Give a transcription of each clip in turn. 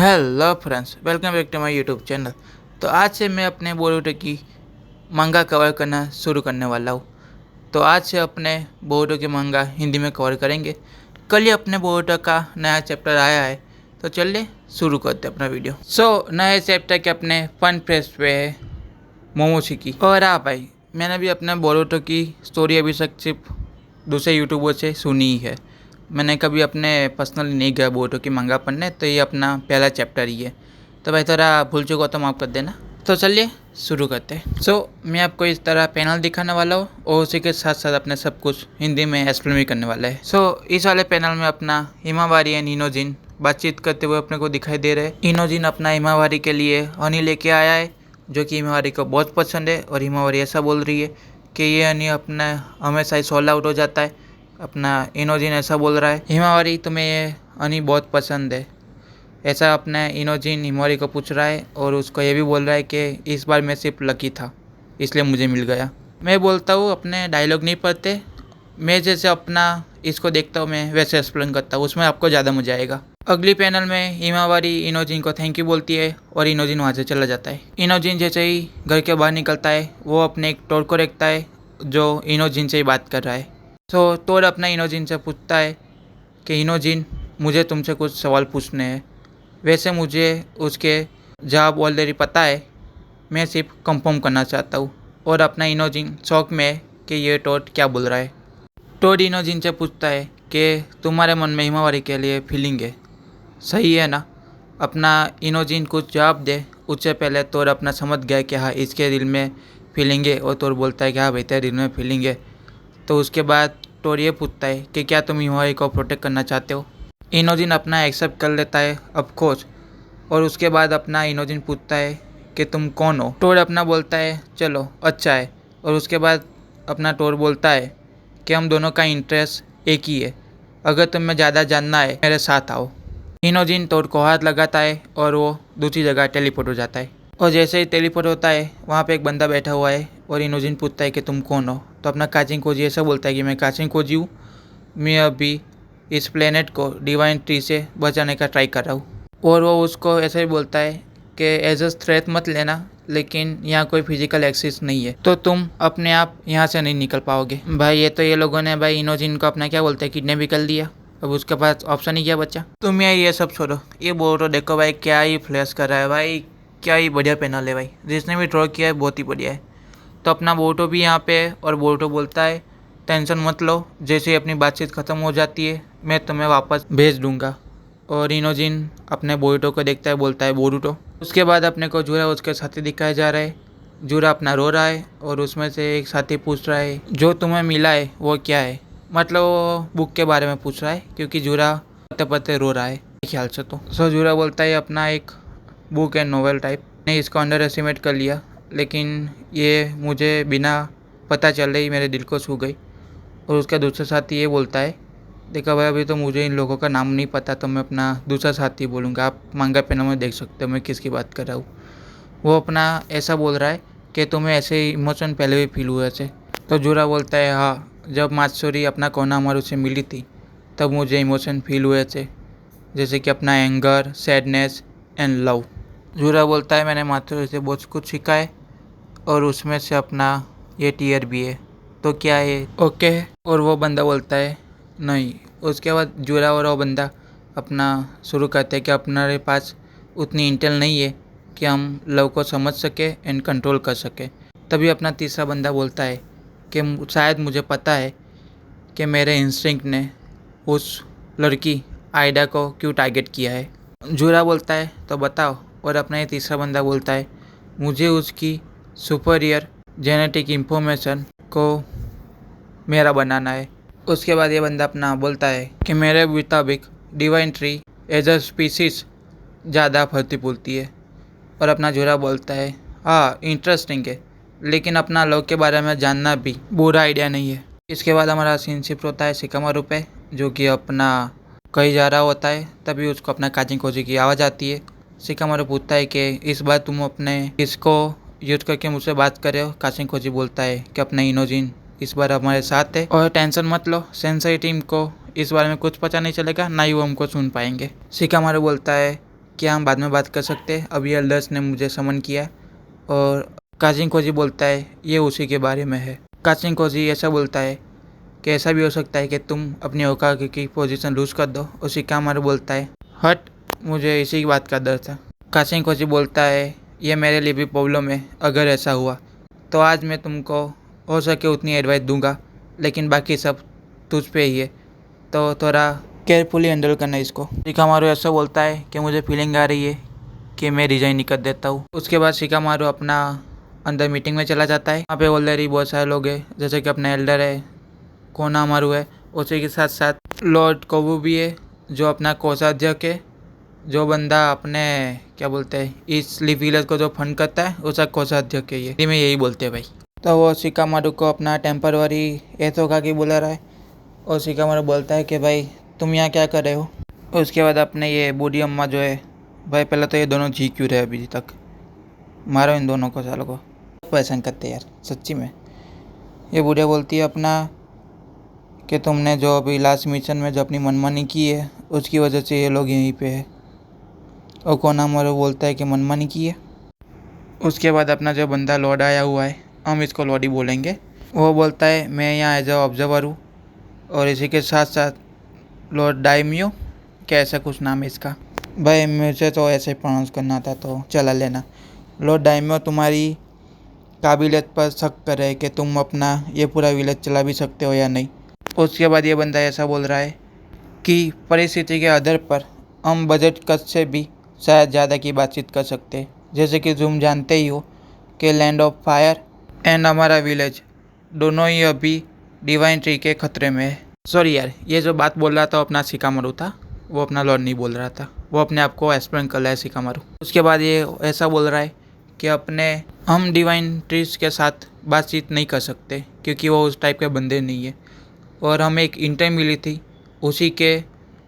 Hello friends, welcome back to my YouTube channel. तो आज से मैं अपने बोरुटो की मंगा कवर करना शुरू करने वाला हूँ। तो आज से अपने बोरुटो की मंगा हिंदी में कवर करेंगे। कल ही अपने बोरुटो का नया चैप्टर आया है, तो चलिए शुरू करते हैं अपना वीडियो। नए चैप्टर के अपने फन फेस्ट पे है मोमोशिकी। और हाँ भाई, मैंने भी अपने बोरुटो की स्टोरी अभी तक सिर्फ दूसरे यूट्यूबर से सुनी ही है। मैंने कभी अपने पर्सनली नहीं गया बोरुटो की मंगा पढ़ने, तो ये अपना पहला चैप्टर ही है। तो भाई थोड़ा भूल चुका तो माफ़ कर देना। तो चलिए शुरू करते हैं। मैं आपको इस तरह पैनल दिखाने वाला हूँ और उसी के साथ साथ अपने सब कुछ हिंदी में एक्सप्लेन भी करने वाला है। इस वाले पैनल में अपना हिमावारी एंड इनोजिन बातचीत करते हुए अपने को दिखाई दे रहे हैं। इनोजिन अपना हिमावारी के लिए हनी लेके आया है, जो कि हिमावारी को बहुत पसंद है। और हिमावारी ऐसा बोल रही है कि ये हनी अपना हमेशा ही सोल आउट हो जाता है। अपना इनोजिन ऐसा बोल रहा है, हिमावारी तुम्हें ये हनी बहुत पसंद है। ऐसा अपना इनोजिन हिमावारी को पूछ रहा है और उसको ये भी बोल रहा है कि इस बार मैं सिर्फ लकी था, इसलिए मुझे मिल गया। मैं बोलता हूँ अपने डायलॉग नहीं पढ़ते, मैं जैसे अपना इसको देखता हूँ मैं वैसे एक्सप्लेन करता हूँ, उसमें आपको ज़्यादा मजा आएगा। अगली पैनल में हिमावारी इनोजिन को थैंक यू बोलती है और इनोजिन वहाँ से चला जाता है। इनोजिन जैसे ही घर के बाहर निकलता है, वो अपने एक टोर को देखता है जो इनोजिन से ही बात कर रहा है। तोड़ अपना इनोजिन से पूछता है कि इनोजिन, मुझे तुमसे कुछ सवाल पूछने हैं। वैसे मुझे उसके जवाब ऑलरेडी पता है, मैं सिर्फ कंफर्म करना चाहता हूँ। और अपना इनोजिन शौक में है कि ये टोड क्या बोल रहा है। टोड इनोजिन से पूछता है कि तुम्हारे मन में हिमावारी के लिए फीलिंग है, सही है ना। अपना इनोजिन कुछ जवाब दे उससे पहले तोड़ अपना समझ गया कि हाँ इसके दिल में फीलिंग है, और तोड़ बोलता है कि हाँ भाई तेरे दिल में फीलिंग है। तो उसके बाद टोर ये पूछता है कि क्या तुम हिमावारी को प्रोटेक्ट करना चाहते हो। इनोजिन अपना एक्सेप्ट कर लेता है ऑफ कोर्स। और उसके बाद अपना इनोजिन पूछता है कि तुम कौन हो। टोर अपना बोलता है चलो अच्छा है। और उसके बाद अपना टोर बोलता है कि हम दोनों का इंटरेस्ट एक ही है, अगर तुम्हें ज़्यादा जानना है मेरे साथ आओ। इनोजिन टोर को हाथ लगाता है और वो दूसरी जगह टेलीपोर्ट हो जाता है। और जैसे ही टेलीपोर्ट होता है, वहाँ पे एक बंदा बैठा हुआ है और इनोजिन पूछता है कि तुम कौन हो। तो अपना काचिन कोजी ऐसा बोलता है कि मैं काचिन कोजी हूँ, मैं अभी इस प्लेनेट को डिवाइन ट्री से बचाने का ट्राई कर रहा हूँ। और वो उसको ऐसा ही बोलता है कि एज अ थ्रेट मत लेना, लेकिन यहाँ कोई फिजिकल एक्सेस नहीं है, तो तुम अपने आप यहाँ से नहीं निकल पाओगे। भाई ये लोगों ने भाई इनोजिन को अपना क्या बोलते हैं किडनैप भी कर लिया। अब उसके पास ऑप्शन ही क्या बच्चा। तुम यार ये सब छोड़ो, ये बोरुटो देखो भाई, क्या ही फ्लैश कर रहा है भाई, क्या ही बढ़िया पैनल है भाई। जिसने भी ड्रॉ किया है बहुत ही बढ़िया है। तो अपना बोरुटो भी यहाँ पे है और बोरुटो बोलता है टेंशन मत लो, जैसे ही अपनी बातचीत ख़त्म हो जाती है मैं तुम्हें वापस भेज दूंगा। और इनोजिन अपने बोरुटो को देखता है, बोलता है बोरुटो। उसके बाद अपने को जूरा उसके साथी दिखाया जा रहा है। जूरा अपना रो रहा है और उसमें से एक साथी पूछ रहा है जो तुम्हें मिला है वो क्या है। मतलब वो बुक के बारे में पूछ रहा है, क्योंकि जूरा पते पते रो रहा है ख्याल से। तो जूरा बोलता है अपना एक बुक एंड नोवेल टाइप, ने इसको अंडर एस्टिमेट कर लिया, लेकिन ये मुझे बिना पता चल ही मेरे दिल को छू गई। और उसका दूसरा साथी ये बोलता है देखा भाई, अभी तो मुझे इन लोगों का नाम नहीं पता, तो मैं अपना दूसरा साथी बोलूँगा। आप मांगा पैनल में देख सकते हो मैं किसकी बात कर रहा हूँ। वो अपना ऐसा बोल रहा है कि तुम्हें ऐसे इमोशन पहले भी फील हुए थे। तो जूरा बोलता है हाँ, जब मात्सुरी अपना कोना हमारे से मिली थी तब मुझे इमोशन फील हुए थे, जैसे कि अपना एंगर, सैडनेस एंड लव। जूरा बोलता है मैंने मात्सुरी से बहुत कुछ सीखा है और उसमें से अपना ये टीयर भी है, तो क्या है ओके। और वो बंदा बोलता है नहीं। उसके बाद जूरा और वो बंदा अपना शुरू करते हैं कि अपने पास उतनी इंटेल नहीं है कि हम लव को समझ सके एंड कंट्रोल कर सके। तभी अपना तीसरा बंदा बोलता है कि शायद मुझे पता है कि मेरे इंस्टिंक्ट ने उस लड़की आइडा को क्यों टारगेट किया है। जूरा बोलता है तो बताओ। और अपना ये तीसरा बंदा बोलता है मुझे उसकी सुपीरियर जेनेटिक इंफॉर्मेशन को मेरा बनाना है। उसके बाद ये बंदा अपना बोलता है कि मेरे मुताबिक divine tree as a species ज़्यादा फलती फूलती है। और अपना जूरा बोलता है हाँ इंटरेस्टिंग है, लेकिन अपना लोग के बारे में जानना भी बुरा आइडिया नहीं है। इसके बाद हमारा सीन शिफ्ट होता है शिकामारू पे, जो कि अपना कहीं जा रहा होता है। तभी उसको अपना काचिन कोजी की आवाज़ आती है। शिकामारू पूछता है कि इस बार तुम अपने इसको यूज करके मुझसे बात कर रहे हो। काचिन कोजी बोलता है कि अपने इनोजिन इस बार हमारे साथ है और टेंशन मत लो, सेंसई टीम को इस बारे में कुछ पता नहीं चलेगा, ना ही वो हमको सुन पाएंगे। शिकामारू बोलता है क्या हम बाद में बात कर सकते हैं, अभी एल्डर्स ने मुझे समन किया। और काचिंकोजी बोलता है ये उसी के बारे में है। काचिंकोजी ऐसा बोलता है कि ऐसा भी हो सकता है कि तुम अपनी होकागे की पोजीशन लूज कर दो। और शिकामारू बोलता है हट, मुझे इसी बात का डर था। काचिंकोजी बोलता है ये मेरे लिए भी प्रॉब्लम है, अगर ऐसा हुआ तो आज मैं तुमको हो सके उतनी एडवाइस दूंगा, लेकिन बाकी सब तुझ पे ही है, तो थोड़ा केयरफुली हैंडल करना इसको। शिकामारू ऐसा बोलता है कि मुझे फीलिंग आ रही है कि मैं रिजाइन नहीं कर देता हूँ। उसके बाद शिकामारू अपना अंदर मीटिंग में चला जाता है। वहाँ पे ऑलरेडी बहुत सारे लोग हैं, जैसे कि अपना एल्डर है, कोनामारू है, उसी के साथ साथ लॉर्ड कोबू भी है जो अपना कोषाध्यक्ष है। जो बंदा अपने क्या बोलते हैं इस लीफ विलेज को जो फंड करता है उसका कोषाध्यक्ष है, ये हिंदी में यही बोलते हैं भाई। तो वो शिकामारू को अपना टेम्पररी एथोकागी बुला रहा है और शिकामारू बोलता है कि भाई तुम यहाँ क्या कर रहे हो। उसके बाद अपने ये बूढ़ी अम्मा जो है, भाई पहले तो ये दोनों जी क्यों रहे अभी तक, मारो इन दोनों को, सालों को परेशान करते यार सच्ची में। ये बूढ़िया बोलती है अपना कि तुमने जो अभी लास्ट मिशन में जो अपनी मनमानी की है उसकी वजह से ये लोग यहीं पे है। और कोनामारू बोलता है कि मनमानी की है। उसके बाद अपना जो बंदा लॉर्ड आया हुआ है, हम इसको लॉर्ड ही बोलेंगे, वो बोलता है मैं यहाँ एज अ ऑब्जर्वर हूँ। और इसी के साथ साथ लॉर्ड डाइमियो, क्या ऐसा कुछ नाम है इसका, भाई मुझे तो ऐसे प्रोनाउंस करना था तो चला लेना। लॉर्ड डाइमियो तुम्हारी काबिलियत पर शक कर रहे कि तुम अपना ये पूरा विलेज चला भी सकते हो या नहीं। उसके बाद ये बंदा ऐसा बोल रहा है कि परिस्थिति के आधार पर हम बजट कट से भी शायद ज़्यादा की बातचीत कर सकते हैं। जैसे कि तुम जानते ही हो कि लैंड ऑफ फायर एंड हमारा विलेज दोनों ही अभी डिवाइन ट्री के खतरे में है। सॉरी यार, ये जो बात बोल रहा था अपना शिकामारू था, वो अपना लॉर्ड नहीं बोल रहा था, वो अपने आप को एक्सप्लेन कर रहा है शिकामारू। उसके बाद ये ऐसा बोल रहा है कि हम डिवाइन ट्रीज के साथ बातचीत नहीं कर सकते क्योंकि वो उस टाइप के बंदे नहीं है। और हमें एक इंटर मिली थी, उसी के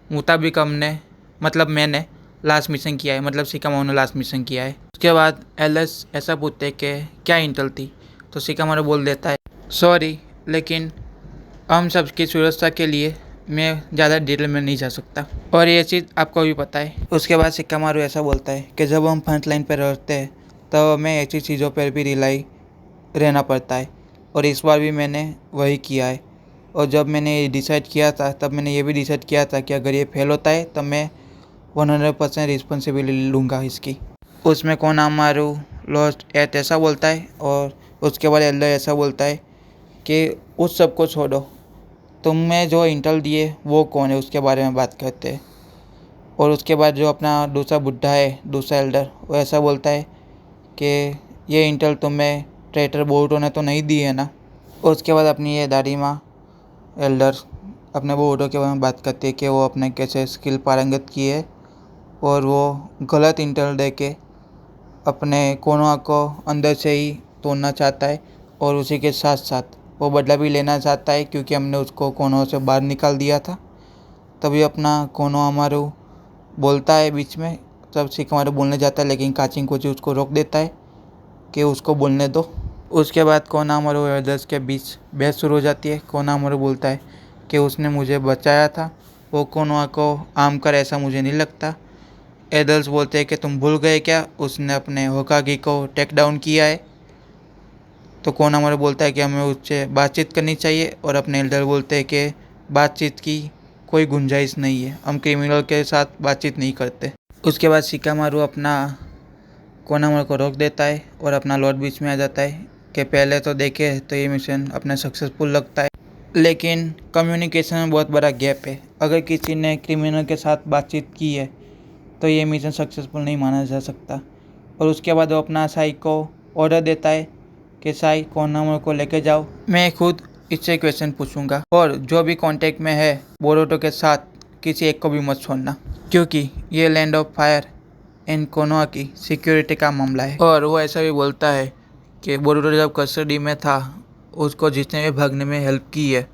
मुताबिक मैंने लास्ट मिशन किया है, मतलब शिकामारू ने लास्ट मिशन किया है। उसके बाद एलएस ऐसा पूछते हैं कि क्या इंटेल थी, तो शिकामारू बोल देता है सॉरी, लेकिन हम सबकी सुरक्षा के लिए मैं ज़्यादा डिटेल में नहीं जा सकता और ये चीज़ आपको भी पता है। उसके बाद शिकामारू ऐसा बोलता है कि जब हम फ्रंट लाइन पर रहते हैं तो हमें ऐसी चीज़ों पर भी रिलाई रहना पड़ता है, और इस बार भी मैंने वही किया है। और जब मैंने ये डिसाइड किया था तब मैंने ये भी डिसाइड किया था कि अगर ये फेल होता है तब मैं 100% रिस्पॉन्सिबिलिटी लूँगा इसकी। उसमें कोनामारू लॉस्ट एट ऐसा बोलता है और उसके बाद एल्डर ऐसा बोलता है कि उस सब को छोड़ो, तुमने जो इंटेल दिए वो कौन है उसके बारे में बात करते हैं। और उसके बाद जो अपना दूसरा बुढ़ा है, दूसरा एल्डर, वो ऐसा बोलता है कि ये इंटेल तुम्हें ट्रेटर बोरुटो ने तो नहीं दी है ना। उसके बाद अपनी ये दादी माँ एल्डर अपने बोरुटो के बारे में बात करती है कि वो अपने कैसे स्किल पारंगत की है और वो गलत इंटेल दे के अपने कोनोहा को अंदर से ही तोड़ना चाहता है। और उसी के साथ साथ वो बदला भी लेना चाहता है क्योंकि हमने उसको कोनोहा से बाहर निकाल दिया था। तभी अपना कोनोहामारू बोलता है बीच में, तब शिकामारू बोलने जाता है लेकिन काचिंकोजी उसको रोक देता है कि उसको बोलने दो। उसके बाद कोनोहामारू और एल्डर्स के बीच बहस शुरू हो जाती है। कोनोहामारू बोलता है कि उसने मुझे बचाया था, वो कोनोहा को आम कर ऐसा मुझे नहीं लगता। एल्डर्स बोलते हैं कि तुम भूल गए क्या, उसने अपने होकागी को टेक डाउन किया है। तो कोनोहामारू बोलता है कि हमें उससे बातचीत करनी चाहिए, और अपने एल्डर बोलते हैं कि बातचीत की कोई गुंजाइश नहीं है, हम क्रिमिनल के साथ बातचीत नहीं करते। उसके बाद शिकामारू अपना कोनोहामारू को रोक देता है और अपना लॉर्ड बीच में आ जाता है कि पहले तो देखे तो ये मिशन अपना सक्सेसफुल लगता है, लेकिन कम्युनिकेशन में बहुत बड़ा गैप है। अगर किसी ने क्रिमिनल के साथ बातचीत की है तो ये मिशन सक्सेसफुल नहीं माना जा सकता। और उसके बाद वो अपना साई को ऑर्डर देता है कि साई कोनोहामारू को लेके जाओ, मैं खुद इससे क्वेश्चन पूछूंगा, और जो भी कांटेक्ट में है बोरुटो के साथ किसी एक को भी मत छोड़ना, क्योंकि ये land of fire and Konoha की सिक्योरिटी का मामला है। और वो ऐसा भी बोलता है कि बोरुटो जब कस्टडी में था उसको जिसने भी भागने में हेल्प की है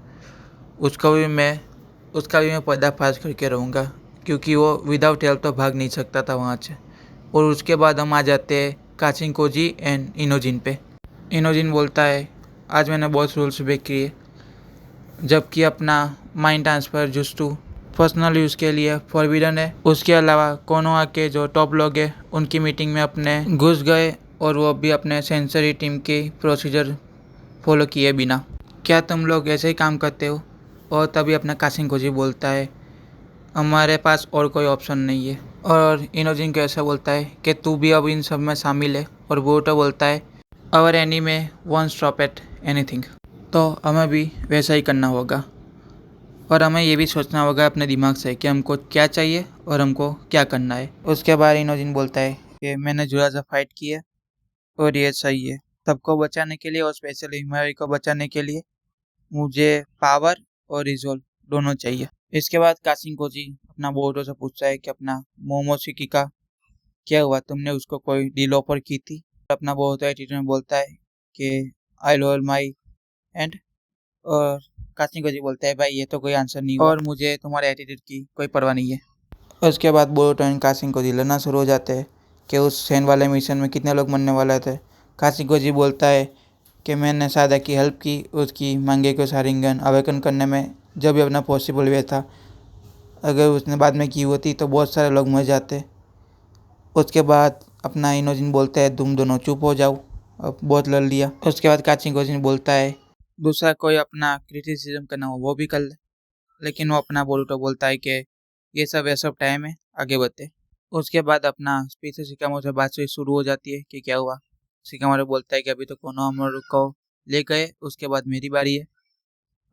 उसका भी मैं पर्दाफाश करके रहूँगा, क्योंकि वो विदाउट हेल्प तो भाग नहीं सकता था वहाँ से। और उसके बाद हम आ जाते हैं काचिंकोजी एंड इनोजिन पे। इनोजिन बोलता है आज मैंने बहुत रूल्स ब्रेक किए, जबकि अपना माइंड ट्रांसफ़र जुस्तु पर्सनल यूज़ के लिए फॉरबिडन है। उसके अलावा कोनोहा के जो टॉप लोग हैं उनकी मीटिंग में अपने घुस गए और वो भी अपने सेंसरी टीम की प्रोसीजर फॉलो किए बिना। क्या तुम लोग ऐसे ही काम करते हो? और तभी अपना कासिंकोजी बोलता है हमारे पास और कोई ऑप्शन नहीं है। और इनोजिन को ऐसा बोलता है कि तू भी अब इन सब में शामिल है। और बोरुतो बोलता है our anime won't stop at anything. तो हमें भी वैसा ही करना होगा और हमें ये भी सोचना होगा अपने दिमाग से कि हमको क्या चाहिए और हमको क्या करना है। उसके बाद इनोजिन बोलता है कि मैंने जुड़ा सा फाइट किया और ये सही है। सबको बचाने के लिए और स्पेशली हिमारी को बचाने के लिए मुझे पावर और रिजोल्व दोनों चाहिए। इसके बाद कासिंकोजी अपना बोरुतो से पूछता है कि अपना मोमोशिकी का क्या हुआ, तुमने उसको कोई डील ऑफर की थी? अपना बोरुतो एटीट्यूड में बोलता है कि आई लव माई एंड। और कासिंकोजी बोलता है भाई ये तो कोई आंसर नहीं हुआ और मुझे तुम्हारे एटीट्यूड की कोई परवाह नहीं है। उसके बाद बोरुतो एंड कासिंकोजी लड़ना शुरू हो जाते हैं कि उस सैन वाले मिशन में कितने लोग मरने वाले थे। कासिंकोजी बोलता है कि मैंने सादा की हेल्प की उसकी मांगेको शारिंगन अवेकन करने में जब भी अपना पॉसिबल वे था। अगर उसने बाद में की होती तो बहुत सारे लोग मर जाते। उसके बाद अपना इनोजिन बोलता है तुम दोनों चुप हो जाओ, अब बहुत लड़ लिया। उसके बाद कासिंकोजी बोलता है दूसरा कोई अपना क्रिटिसिज्म करना हो वो भी कर ले, लेकिन वो अपना बोरुतो बोलता है कि ये सब टाइम है, आगे बढ़ते। उसके बाद अपना स्पीच से शिकामारू से बातचीत शुरू हो जाती है कि क्या हुआ। शिकामारू बोलता है कि अभी तो कोनोहामारू को ले गए, उसके बाद मेरी बारी है।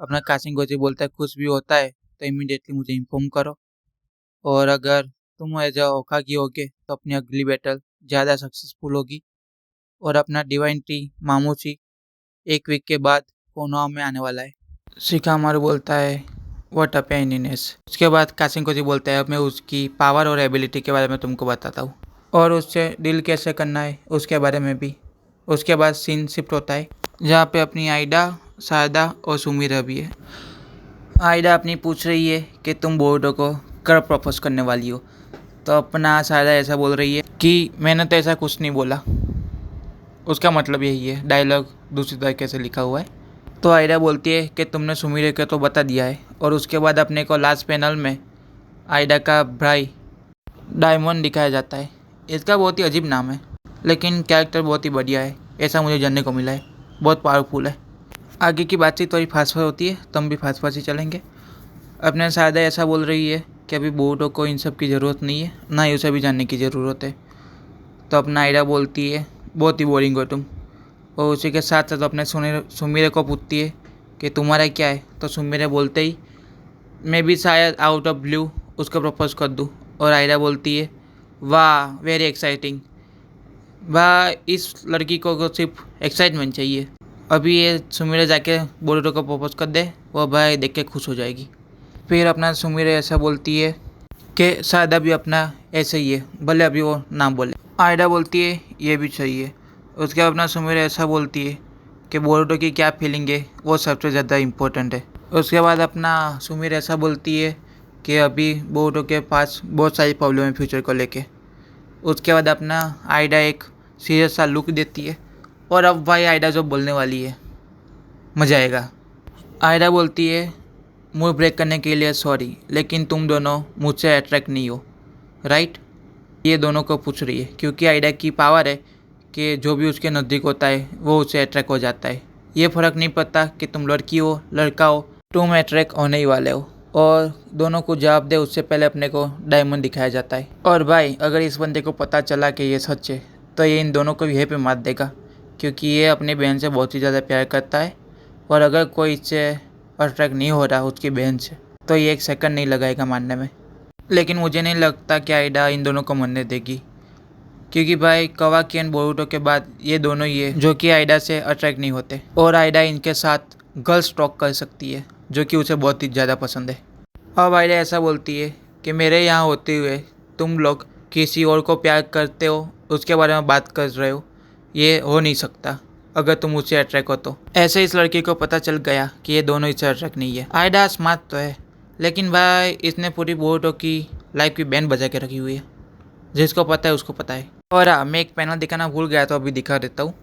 अपना कासिंकोजी बोलता है कुछ भी होता है तो इमीडिएटली मुझे इन्फॉर्म करो और अगर तुम एज अ होकागे होगे तो अपनी अगली बैटल ज़्यादा सक्सेसफुल होगी। और अपना डिवाइन टी मामूची 1 वीक के बाद कोनोहा में आने वाला है। शिकामारू बोलता है what a pain in S. उसके बाद कासिंकोजी बोलता है अब मैं उसकी पावर और एबिलिटी के बारे में तुमको बताता हूँ और उससे डील कैसे करना है उसके बारे में भी। उसके बाद सीन शिफ्ट होता है जहाँ पे अपनी आइडा, सायदा और सुमिरा भी है। आइडा अपनी पूछ रही है कि तुम बोरुतो को कब प्रपोज करने वाली हो, तो अपना सायदा ऐसा बोल रही है कि मैंने तो ऐसा कुछ नहीं बोला। उसका मतलब यही है, डायलॉग दूसरी तरीके से लिखा हुआ है। तो आइडा बोलती है कि तुमने सुमिरे को तो बता दिया है। और उसके बाद अपने को लास्ट पैनल में आइडा का भाई डायमंड दिखाया जाता है। इसका बहुत ही अजीब नाम है लेकिन कैरेक्टर बहुत ही बढ़िया है, ऐसा मुझे जानने को मिला है, बहुत पावरफुल है। आगे की बातचीत थोड़ी फास्ट होती है तो हम भी फास्ट ही चलेंगे। अपने सायदा ऐसा बोल रही है कि अभी बोरुतो को इन सब की ज़रूरत नहीं है, ना ही उसे भी जानने की ज़रूरत है। तो अपना आइडा बोलती है बहुत ही बोरिंग हो तुम। और उसी के साथ साथ अपने सुमिरे को पूछती है कि तुम्हारा क्या है। तो सुमिरे बोलते ही मैं भी शायद आउट ऑफ ब्लू उसको प्रपोज कर दूँ। और आयरा बोलती है वाह वेरी एक्साइटिंग। वाह इस लड़की को सिर्फ एक्साइटमेंट चाहिए, अभी ये सुमिरे जाके बोरुतो को प्रपोज कर दे, वो भाई देख के खुश हो जाएगी। फिर अपना सुमिरे ऐसा बोलती है कि शायद अभी अपना ऐसे ही है, भले अभी वो ना बोले। आयरा बोलती है ये भी सही है। उसके बाद अपना सुमिरे ऐसा बोलती है कि बोरुतो की क्या फीलिंग है वो सबसे ज़्यादा इम्पोर्टेंट है। उसके बाद अपना सुमिरे ऐसा बोलती है कि अभी बोरुतो के पास बहुत सारी प्रॉब्लम है फ्यूचर को लेके। उसके बाद अपना आयडा एक सीरियस सा लुक देती है और अब भाई आयडा जो बोलने वाली है मज़ा आएगा। आयडा बोलती है मूड ब्रेक करने के लिए सॉरी, लेकिन तुम दोनों मुझसे अट्रैक्ट नहीं हो, राइट? ये दोनों को पूछ रही है क्योंकि आयडा की पावर है कि जो भी उसके नज़दीक होता है वो उसे अट्रैक्ट हो जाता है। ये फ़र्क नहीं पड़ता कि तुम लड़की हो लड़का हो, तुम अट्रैक्ट होने ही वाले हो। और दोनों को जवाब दे उससे पहले अपने को डायमंड दिखाया जाता है। और भाई अगर इस बंदे को पता चला कि ये सच है तो ये इन दोनों को यहीं पे मार देगा क्योंकि ये अपनी बहन से बहुत ही ज़्यादा प्यार करता है। और अगर कोई इससे अट्रैक्ट नहीं हो रहा उसकी बहन से तो ये 1 सेकंड नहीं लगाएगा मारने में। लेकिन मुझे नहीं लगता कि आयडा इन दोनों को मरने देगी क्योंकि भाई कवाकी एंड बोरुतो के बाद ये दोनों ही है जो कि आयडा से अट्रैक्ट नहीं होते। और आयडा इनके साथ गर्ल्स टॉक कर सकती है जो कि उसे बहुत ही ज़्यादा पसंद है। अब आयडा ऐसा बोलती है कि मेरे यहाँ होते हुए तुम लोग किसी और को प्यार करते हो उसके बारे में बात कर रहे हो, ये हो नहीं सकता अगर तुम उससे अट्रैक्ट हो तो। ऐसे इस लड़की को पता चल गया कि ये दोनों इससे अट्रैक्ट नहीं है। आयडा स्मार्ट तो है लेकिन भाई इसने पूरी बोरुतो की लाइफ की बैंड बजा के रखी हुई है, जिसको पता है उसको पता है। और हाँ, मैं एक पैनल दिखाना भूल गया तो अभी दिखा देता हूँ।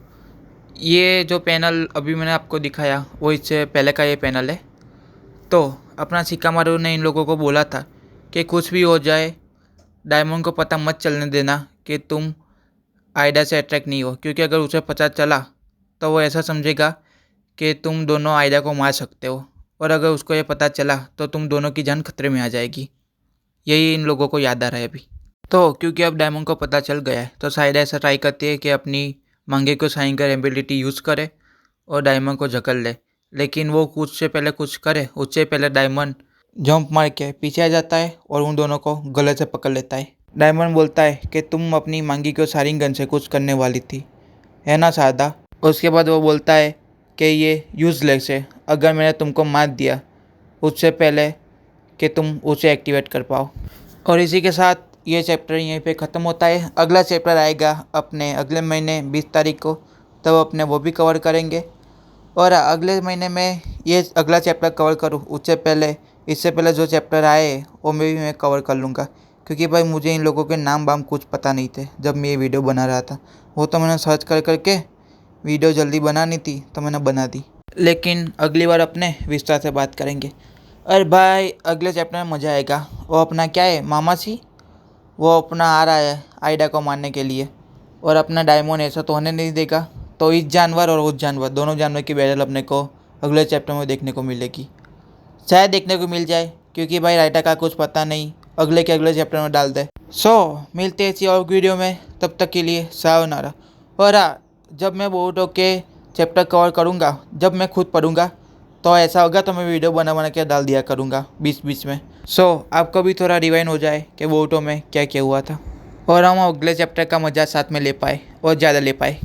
ये जो पैनल अभी मैंने आपको दिखाया वो इससे पहले का ये पैनल है। तो अपना शिकामारू ने इन लोगों को बोला था कि कुछ भी हो जाए डायमंड को पता मत चलने देना कि तुम आयडा से अट्रैक्ट नहीं हो, क्योंकि अगर उसे पता चला तो वो ऐसा समझेगा कि तुम दोनों आयडा को मार सकते हो, और अगर उसको ये पता चला तो तुम दोनों की जान खतरे में आ जाएगी। यही इन लोगों को याद आ रहा है अभी। तो क्योंकि अब डायमंड को पता चल गया है तो शायद ऐसा ट्राई करती है कि अपनी मंगे को साइन कर एबिलिटी यूज़ करे और डायमंड को जकड़ ले। लेकिन वो कुछ से पहले कुछ करे उससे पहले डायमंड जंप मार के पीछे आ जाता है और उन दोनों को गले से पकड़ लेता है। डायमंड बोलता है कि तुम अपनी मांगी को सारिंग गन से कुछ करने वाली थी, है ना शारदा। उसके बाद वो बोलता है कि ये यूज़लेस है, अगर मैंने तुमको मार दिया उससे पहले कि तुम उसे एक्टिवेट कर पाओ। और इसी के साथ ये चैप्टर यहीं पे ख़त्म होता है। अगला चैप्टर आएगा अपने अगले महीने 20 तारीख को, तब अपने वो भी कवर करेंगे। और अगले महीने में ये अगला चैप्टर कवर करूँ इससे पहले जो चैप्टर आए वो मैं कवर कर लूँगा, क्योंकि भाई मुझे इन लोगों के नाम वाम कुछ पता नहीं थे जब मैं ये वीडियो बना रहा था। वो तो मैंने सर्च कर करके वीडियो जल्दी बनानी थी तो मैंने बना दी। लेकिन अगली बार अपने विस्तार से बात करेंगे। अरे भाई अगले चैप्टर में मज़ा आएगा। वो अपना क्या है मामा सी, वो अपना आ रहा है आयडा को मारने के लिए, और अपना डायमंड ऐसा तो होने नहीं देगा। तो इस जानवर और उस जानवर दोनों जानवर की बैटल अपने को अगले चैप्टर में देखने को मिलेगी, शायद देखने को मिल जाए, क्योंकि भाई राइटर का कुछ पता नहीं, अगले के अगले चैप्टर में डाल दे। मिलते हैं इसी और वीडियो में, तब तक के लिए सायोनारा। और हाँ, जब मैं बोरुतो के चैप्टर कवर करूँगा, जब मैं खुद पढ़ूँगा तो ऐसा होगा तो मैं वीडियो बना के डाल दिया करूँगा बीच बीच में। आपको भी थोड़ा रिवाइंड हो जाए कि बोरुतो में क्या क्या हुआ था, और हम अगले चैप्टर का मज़ा साथ में ले पाए और ज़्यादा ले पाए।